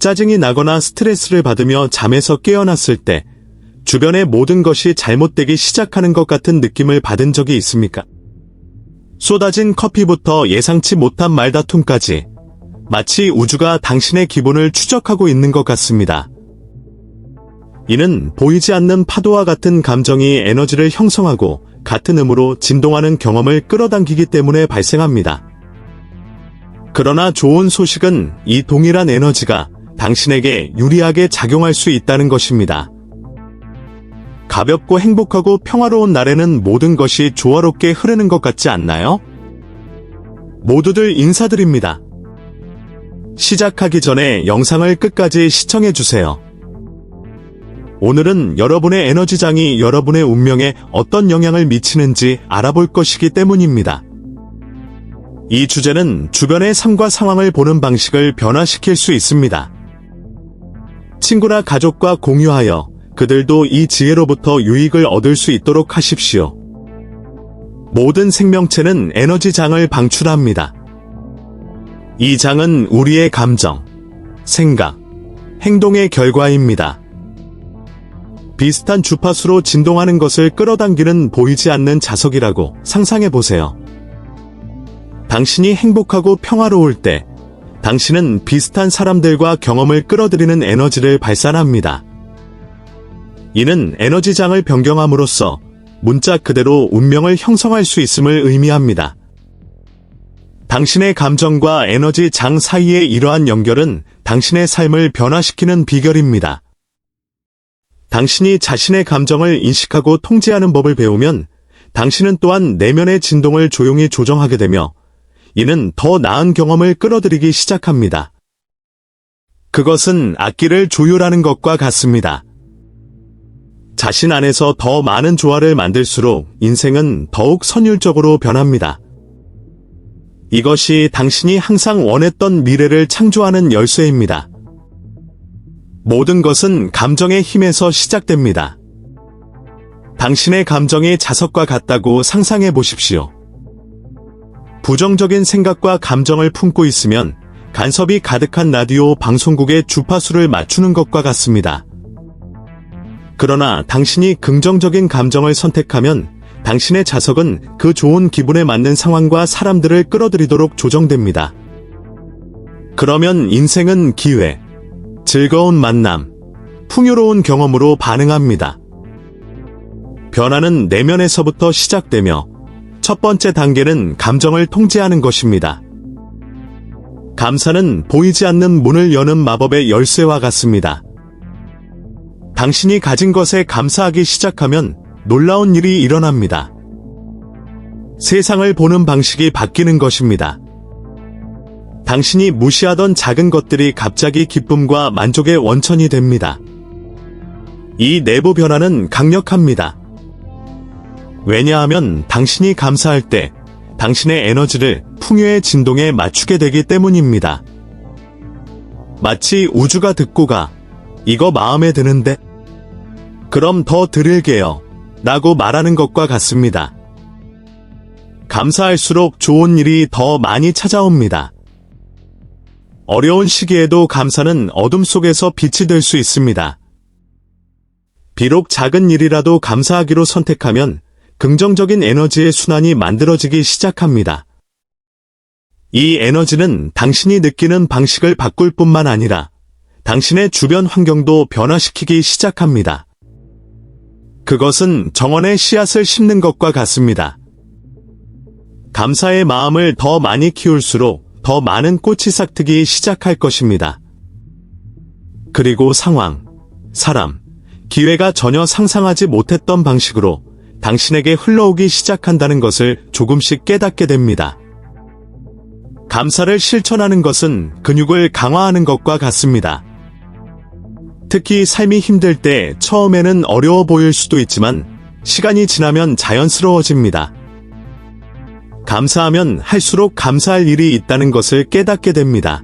짜증이 나거나 스트레스를 받으며 잠에서 깨어났을 때 주변의 모든 것이 잘못되기 시작하는 것 같은 느낌을 받은 적이 있습니까? 쏟아진 커피부터 예상치 못한 말다툼까지 마치 우주가 당신의 기분을 추적하고 있는 것 같습니다. 이는 보이지 않는 파도와 같은 감정이 에너지를 형성하고 같은 음으로 진동하는 경험을 끌어당기기 때문에 발생합니다. 그러나 좋은 소식은 이 동일한 에너지가 당신에게 유리하게 작용할 수 있다는 것입니다. 가볍고 행복하고 평화로운 날에는 모든 것이 조화롭게 흐르는 것 같지 않나요? 모두들 인사드립니다. 시작하기 전에 영상을 끝까지 시청해주세요. 오늘은 여러분의 에너지장이 여러분의 운명에 어떤 영향을 미치는지 알아볼 것이기 때문입니다. 이 주제는 주변의 삶과 상황을 보는 방식을 변화시킬 수 있습니다. 친구나 가족과 공유하여 그들도 이 지혜로부터 유익을 얻을 수 있도록 하십시오. 모든 생명체는 에너지장을 방출합니다. 이 장은 우리의 감정, 생각, 행동의 결과입니다. 비슷한 주파수로 진동하는 것을 끌어당기는 보이지 않는 자석이라고 상상해보세요. 당신이 행복하고 평화로울 때 당신은 비슷한 사람들과 경험을 끌어들이는 에너지를 발산합니다. 이는 에너지장을 변경함으로써 문자 그대로 운명을 형성할 수 있음을 의미합니다. 당신의 감정과 에너지 장 사이의 이러한 연결은 당신의 삶을 변화시키는 비결입니다. 당신이 자신의 감정을 인식하고 통제하는 법을 배우면 당신은 또한 내면의 진동을 조용히 조정하게 되며 이는 더 나은 경험을 끌어들이기 시작합니다. 그것은 악기를 조율하는 것과 같습니다. 자신 안에서 더 많은 조화를 만들수록 인생은 더욱 선율적으로 변합니다. 이것이 당신이 항상 원했던 미래를 창조하는 열쇠입니다. 모든 것은 감정의 힘에서 시작됩니다. 당신의 감정이 자석과 같다고 상상해 보십시오. 부정적인 생각과 감정을 품고 있으면 간섭이 가득한 라디오 방송국의 주파수를 맞추는 것과 같습니다. 그러나 당신이 긍정적인 감정을 선택하면 당신의 자석은 그 좋은 기분에 맞는 상황과 사람들을 끌어들이도록 조정됩니다. 그러면 인생은 기회, 즐거운 만남, 풍요로운 경험으로 반응합니다. 변화는 내면에서부터 시작되며 첫 번째 단계는 감정을 통제하는 것입니다. 감사는 보이지 않는 문을 여는 마법의 열쇠와 같습니다. 당신이 가진 것에 감사하기 시작하면 놀라운 일이 일어납니다. 세상을 보는 방식이 바뀌는 것입니다. 당신이 무시하던 작은 것들이 갑자기 기쁨과 만족의 원천이 됩니다. 이 내부 변화는 강력합니다. 왜냐하면 당신이 감사할 때 당신의 에너지를 풍요의 진동에 맞추게 되기 때문입니다. 마치 우주가 듣고 가, 이거 마음에 드는데? 그럼 더 드릴게요. 라고 말하는 것과 같습니다. 감사할수록 좋은 일이 더 많이 찾아옵니다. 어려운 시기에도 감사는 어둠 속에서 빛이 될 수 있습니다. 비록 작은 일이라도 감사하기로 선택하면 긍정적인 에너지의 순환이 만들어지기 시작합니다. 이 에너지는 당신이 느끼는 방식을 바꿀 뿐만 아니라 당신의 주변 환경도 변화시키기 시작합니다. 그것은 정원의 씨앗을 심는 것과 같습니다. 감사의 마음을 더 많이 키울수록 더 많은 꽃이 싹트기 시작할 것입니다. 그리고 상황, 사람, 기회가 전혀 상상하지 못했던 방식으로 당신에게 흘러오기 시작한다는 것을 조금씩 깨닫게 됩니다. 감사를 실천하는 것은 근육을 강화하는 것과 같습니다. 특히 삶이 힘들 때 처음에는 어려워 보일 수도 있지만 시간이 지나면 자연스러워집니다. 감사하면 할수록 감사할 일이 있다는 것을 깨닫게 됩니다.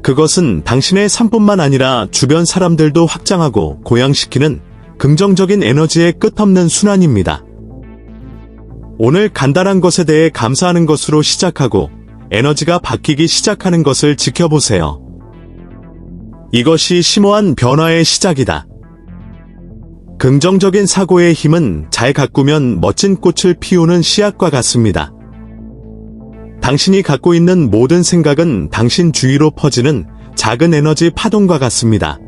그것은 당신의 삶뿐만 아니라 주변 사람들도 확장하고 고양시키는 긍정적인 에너지의 끝없는 순환입니다. 오늘 간단한 것에 대해 감사하는 것으로 시작하고 에너지가 바뀌기 시작하는 것을 지켜보세요. 이것이 심오한 변화의 시작이다. 긍정적인 사고의 힘은 잘 가꾸면 멋진 꽃을 피우는 씨앗과 같습니다. 당신이 갖고 있는 모든 생각은 당신 주위로 퍼지는 작은 에너지 파동과 같습니다.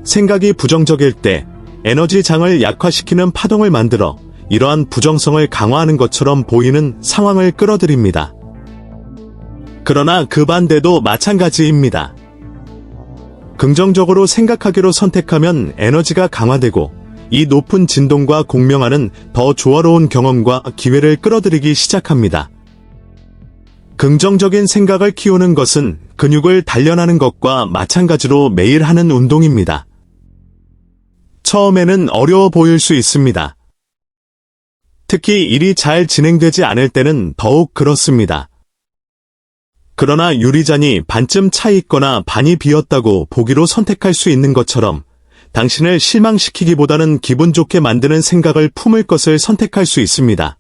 생각이 부정적일 때 에너지 장을 약화시키는 파동을 만들어 이러한 부정성을 강화하는 것처럼 보이는 상황을 끌어들입니다. 그러나 그 반대도 마찬가지입니다. 긍정적으로 생각하기로 선택하면 에너지가 강화되고 이 높은 진동과 공명하는 더 조화로운 경험과 기회를 끌어들이기 시작합니다. 긍정적인 생각을 키우는 것은 근육을 단련하는 것과 마찬가지로 매일 하는 운동입니다. 처음에는 어려워 보일 수 있습니다. 특히 일이 잘 진행되지 않을 때는 더욱 그렇습니다. 그러나 유리잔이 반쯤 차 있거나 반이 비었다고 보기로 선택할 수 있는 것처럼 당신을 실망시키기보다는 기분 좋게 만드는 생각을 품을 것을 선택할 수 있습니다.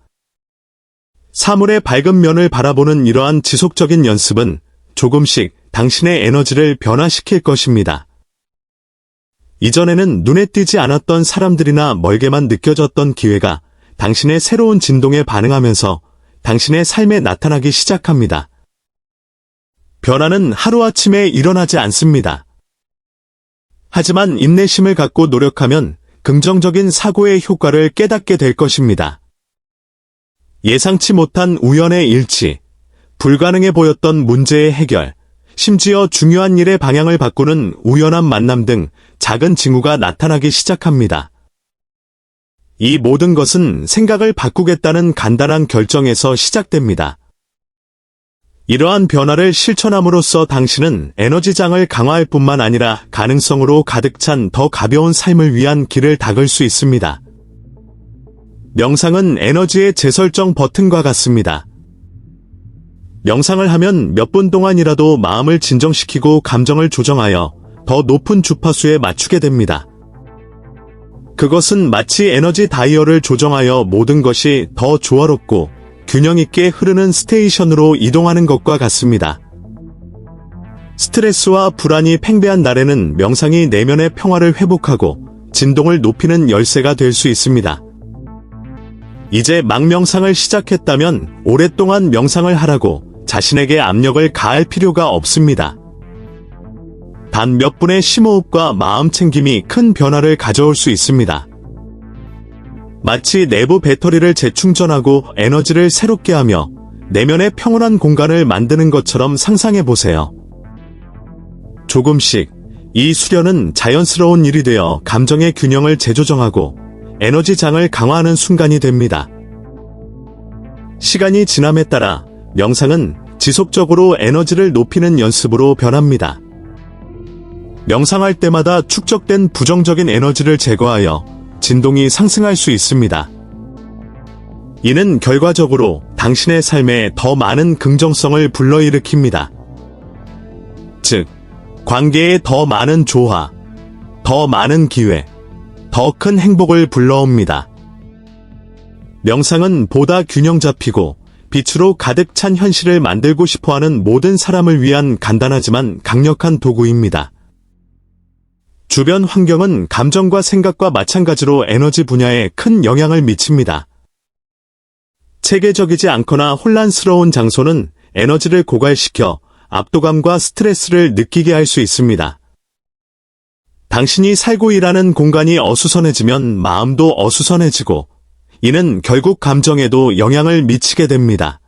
사물의 밝은 면을 바라보는 이러한 지속적인 연습은 조금씩 당신의 에너지를 변화시킬 것입니다. 이전에는 눈에 띄지 않았던 사람들이나 멀게만 느껴졌던 기회가 당신의 새로운 진동에 반응하면서 당신의 삶에 나타나기 시작합니다. 변화는 하루아침에 일어나지 않습니다. 하지만 인내심을 갖고 노력하면 긍정적인 사고의 효과를 깨닫게 될 것입니다. 예상치 못한 우연의 일치, 불가능해 보였던 문제의 해결, 심지어 중요한 일의 방향을 바꾸는 우연한 만남 등 작은 징후가 나타나기 시작합니다. 이 모든 것은 생각을 바꾸겠다는 간단한 결정에서 시작됩니다. 이러한 변화를 실천함으로써 당신은 에너지장을 강화할 뿐만 아니라 가능성으로 가득 찬 더 가벼운 삶을 위한 길을 닦을 수 있습니다. 명상은 에너지의 재설정 버튼과 같습니다. 명상을 하면 몇 분 동안이라도 마음을 진정시키고 감정을 조정하여 더 높은 주파수에 맞추게 됩니다. 그것은 마치 에너지 다이얼을 조정하여 모든 것이 더 조화롭고 균형 있게 흐르는 스테이션으로 이동하는 것과 같습니다. 스트레스와 불안이 팽배한 날에는 명상이 내면의 평화를 회복하고 진동을 높이는 열쇠가 될 수 있습니다. 이제 막 명상을 시작했다면 오랫동안 명상을 하라고 자신에게 압력을 가할 필요가 없습니다. 단 몇 분의 심호흡과 마음 챙김이 큰 변화를 가져올 수 있습니다. 마치 내부 배터리를 재충전하고 에너지를 새롭게 하며 내면의 평온한 공간을 만드는 것처럼 상상해 보세요. 조금씩 이 수련은 자연스러운 일이 되어 감정의 균형을 재조정하고 에너지장을 강화하는 순간이 됩니다. 시간이 지남에 따라 명상은 지속적으로 에너지를 높이는 연습으로 변합니다. 명상할 때마다 축적된 부정적인 에너지를 제거하여 진동이 상승할 수 있습니다. 이는 결과적으로 당신의 삶에 더 많은 긍정성을 불러일으킵니다. 즉, 관계에 더 많은 조화, 더 많은 기회, 더 큰 행복을 불러옵니다. 명상은 보다 균형 잡히고 빛으로 가득 찬 현실을 만들고 싶어하는 모든 사람을 위한 간단하지만 강력한 도구입니다. 주변 환경은 감정과 생각과 마찬가지로 에너지 분야에 큰 영향을 미칩니다. 체계적이지 않거나 혼란스러운 장소는 에너지를 고갈시켜 압도감과 스트레스를 느끼게 할 수 있습니다. 당신이 살고 일하는 공간이 어수선해지면 마음도 어수선해지고 이는 결국 감정에도 영향을 미치게 됩니다.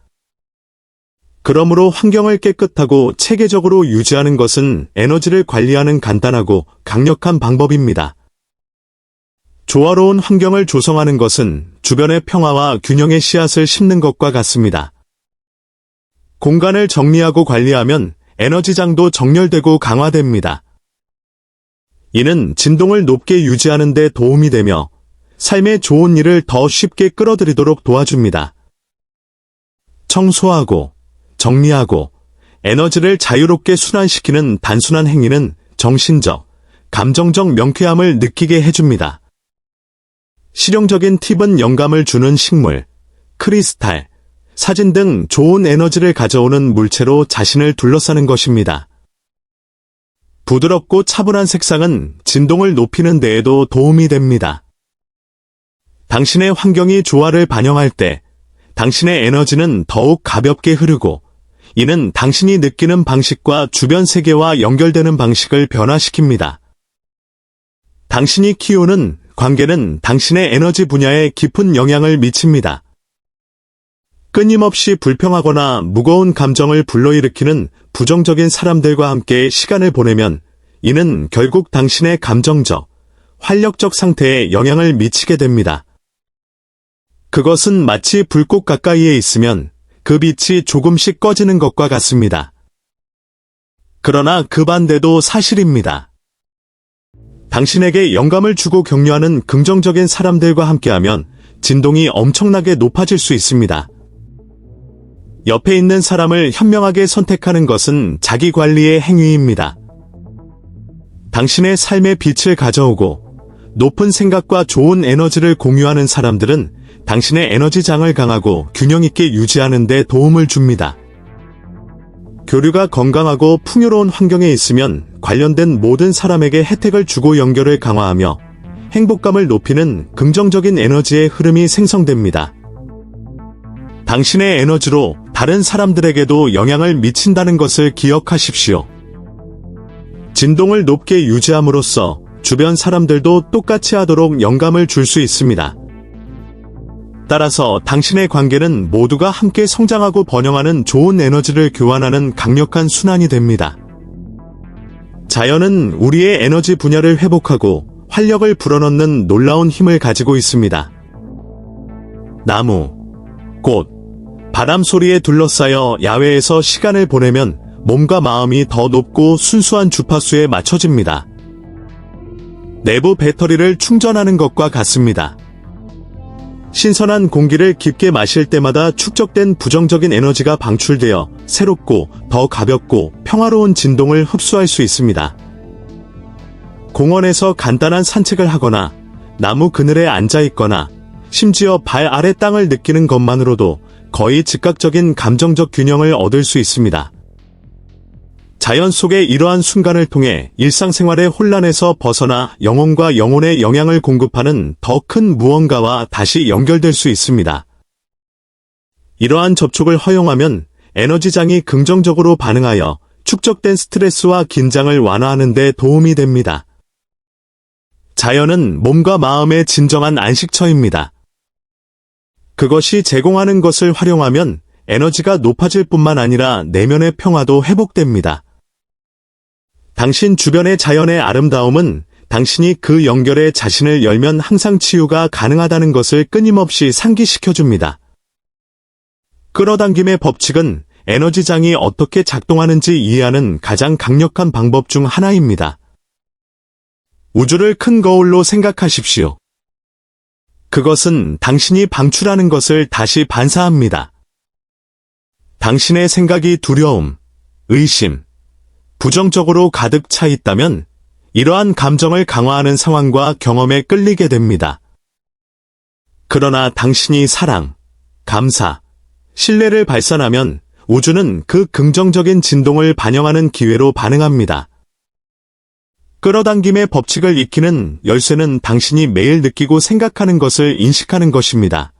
그러므로 환경을 깨끗하고 체계적으로 유지하는 것은 에너지를 관리하는 간단하고 강력한 방법입니다. 조화로운 환경을 조성하는 것은 주변의 평화와 균형의 씨앗을 심는 것과 같습니다. 공간을 정리하고 관리하면 에너지장도 정렬되고 강화됩니다. 이는 진동을 높게 유지하는 데 도움이 되며 삶의 좋은 일을 더 쉽게 끌어들이도록 도와줍니다. 청소하고 정리하고 에너지를 자유롭게 순환시키는 단순한 행위는 정신적, 감정적 명쾌함을 느끼게 해줍니다. 실용적인 팁은 영감을 주는 식물, 크리스탈, 사진 등 좋은 에너지를 가져오는 물체로 자신을 둘러싸는 것입니다. 부드럽고 차분한 색상은 진동을 높이는 데에도 도움이 됩니다. 당신의 환경이 조화를 반영할 때 당신의 에너지는 더욱 가볍게 흐르고, 이는 당신이 느끼는 방식과 주변 세계와 연결되는 방식을 변화시킵니다. 당신이 키우는 관계는 당신의 에너지 분야에 깊은 영향을 미칩니다. 끊임없이 불평하거나 무거운 감정을 불러일으키는 부정적인 사람들과 함께 시간을 보내면 이는 결국 당신의 감정적, 활력적 상태에 영향을 미치게 됩니다. 그것은 마치 불꽃 가까이에 있으면 그 빛이 조금씩 꺼지는 것과 같습니다. 그러나 그 반대도 사실입니다. 당신에게 영감을 주고 격려하는 긍정적인 사람들과 함께하면 진동이 엄청나게 높아질 수 있습니다. 옆에 있는 사람을 현명하게 선택하는 것은 자기 관리의 행위입니다. 당신의 삶에 빛을 가져오고 높은 생각과 좋은 에너지를 공유하는 사람들은 당신의 에너지장을 강하고 균형 있게 유지하는 데 도움을 줍니다. 교류가 건강하고 풍요로운 환경에 있으면 관련된 모든 사람에게 혜택을 주고 연결을 강화하며 행복감을 높이는 긍정적인 에너지의 흐름이 생성됩니다. 당신의 에너지로 다른 사람들에게도 영향을 미친다는 것을 기억하십시오. 진동을 높게 유지함으로써 주변 사람들도 똑같이 하도록 영감을 줄 수 있습니다. 따라서 당신의 관계는 모두가 함께 성장하고 번영하는 좋은 에너지를 교환하는 강력한 순환이 됩니다. 자연은 우리의 에너지 분야를 회복하고 활력을 불어넣는 놀라운 힘을 가지고 있습니다. 나무, 꽃, 바람 소리에 둘러싸여 야외에서 시간을 보내면 몸과 마음이 더 높고 순수한 주파수에 맞춰집니다. 내부 배터리를 충전하는 것과 같습니다. 신선한 공기를 깊게 마실 때마다 축적된 부정적인 에너지가 방출되어 새롭고 더 가볍고 평화로운 진동을 흡수할 수 있습니다. 공원에서 간단한 산책을 하거나 나무 그늘에 앉아 있거나 심지어 발 아래 땅을 느끼는 것만으로도 거의 즉각적인 감정적 균형을 얻을 수 있습니다. 자연 속의 이러한 순간을 통해 일상생활의 혼란에서 벗어나 영혼과 영혼의 영향을 공급하는 더 큰 무언가와 다시 연결될 수 있습니다. 이러한 접촉을 허용하면 에너지장이 긍정적으로 반응하여 축적된 스트레스와 긴장을 완화하는 데 도움이 됩니다. 자연은 몸과 마음의 진정한 안식처입니다. 그것이 제공하는 것을 활용하면 에너지가 높아질 뿐만 아니라 내면의 평화도 회복됩니다. 당신 주변의 자연의 아름다움은 당신이 그 연결에 자신을 열면 항상 치유가 가능하다는 것을 끊임없이 상기시켜줍니다. 끌어당김의 법칙은 에너지장이 어떻게 작동하는지 이해하는 가장 강력한 방법 중 하나입니다. 우주를 큰 거울로 생각하십시오. 그것은 당신이 방출하는 것을 다시 반사합니다. 당신의 생각이 두려움, 의심, 부정적으로 가득 차 있다면 이러한 감정을 강화하는 상황과 경험에 끌리게 됩니다. 그러나 당신이 사랑, 감사, 신뢰를 발산하면 우주는 그 긍정적인 진동을 반영하는 기회로 반응합니다. 끌어당김의 법칙을 익히는 열쇠는 당신이 매일 느끼고 생각하는 것을 인식하는 것입니다.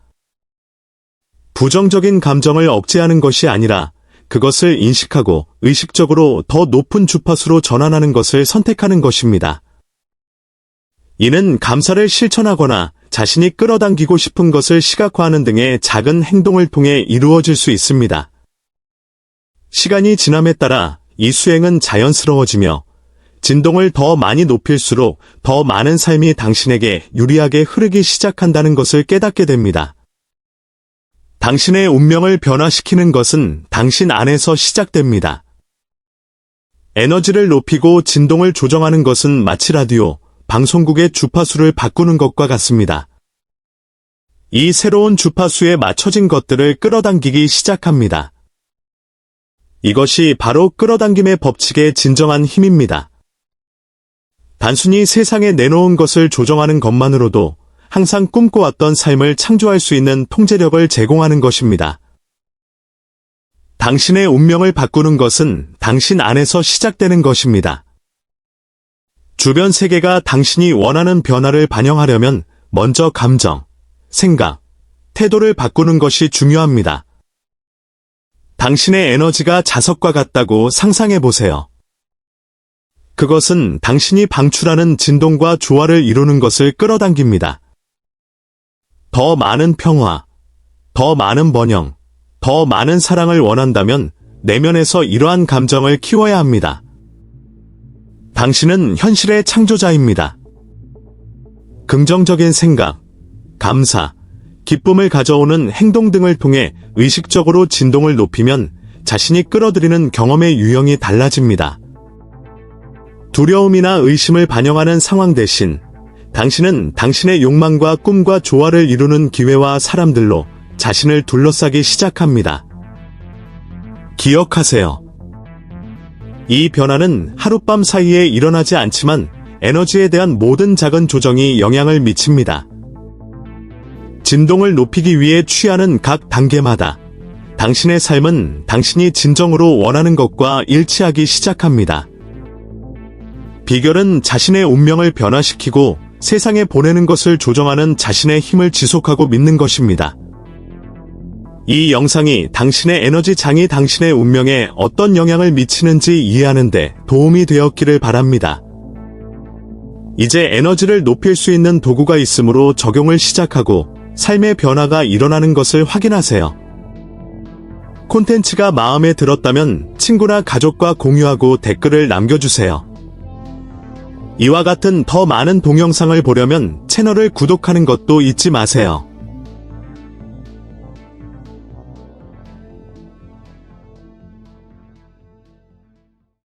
부정적인 감정을 억제하는 것이 아니라 그것을 인식하고 의식적으로 더 높은 주파수로 전환하는 것을 선택하는 것입니다. 이는 감사를 실천하거나 자신이 끌어당기고 싶은 것을 시각화하는 등의 작은 행동을 통해 이루어질 수 있습니다. 시간이 지남에 따라 이 수행은 자연스러워지며 진동을 더 많이 높일수록 더 많은 삶이 당신에게 유리하게 흐르기 시작한다는 것을 깨닫게 됩니다. 당신의 운명을 변화시키는 것은 당신 안에서 시작됩니다. 에너지를 높이고 진동을 조정하는 것은 마치 라디오, 방송국의 주파수를 바꾸는 것과 같습니다. 이 새로운 주파수에 맞춰진 것들을 끌어당기기 시작합니다. 이것이 바로 끌어당김의 법칙의 진정한 힘입니다. 단순히 세상에 내놓은 것을 조정하는 것만으로도 항상 꿈꿔왔던 삶을 창조할 수 있는 통제력을 제공하는 것입니다. 당신의 운명을 바꾸는 것은 당신 안에서 시작되는 것입니다. 주변 세계가 당신이 원하는 변화를 반영하려면 먼저 감정, 생각, 태도를 바꾸는 것이 중요합니다. 당신의 에너지가 자석과 같다고 상상해 보세요. 그것은 당신이 방출하는 진동과 조화를 이루는 것을 끌어당깁니다. 더 많은 평화, 더 많은 번영, 더 많은 사랑을 원한다면 내면에서 이러한 감정을 키워야 합니다. 당신은 현실의 창조자입니다. 긍정적인 생각, 감사, 기쁨을 가져오는 행동 등을 통해 의식적으로 진동을 높이면 자신이 끌어들이는 경험의 유형이 달라집니다. 두려움이나 의심을 반영하는 상황 대신 당신은 당신의 욕망과 꿈과 조화를 이루는 기회와 사람들로 자신을 둘러싸기 시작합니다. 기억하세요. 이 변화는 하룻밤 사이에 일어나지 않지만 에너지에 대한 모든 작은 조정이 영향을 미칩니다. 진동을 높이기 위해 취하는 각 단계마다 당신의 삶은 당신이 진정으로 원하는 것과 일치하기 시작합니다. 비결은 자신의 운명을 변화시키고 세상에 보내는 것을 조정하는 자신의 힘을 지속하고 믿는 것입니다. 이 영상이 당신의 에너지 장이 당신의 운명에 어떤 영향을 미치는지 이해하는 데 도움이 되었기를 바랍니다. 이제 에너지를 높일 수 있는 도구가 있으므로 적용을 시작하고 삶의 변화가 일어나는 것을 확인하세요. 콘텐츠가 마음에 들었다면 친구나 가족과 공유하고 댓글을 남겨주세요. 이와 같은 더 많은 동영상을 보려면 채널을 구독하는 것도 잊지 마세요.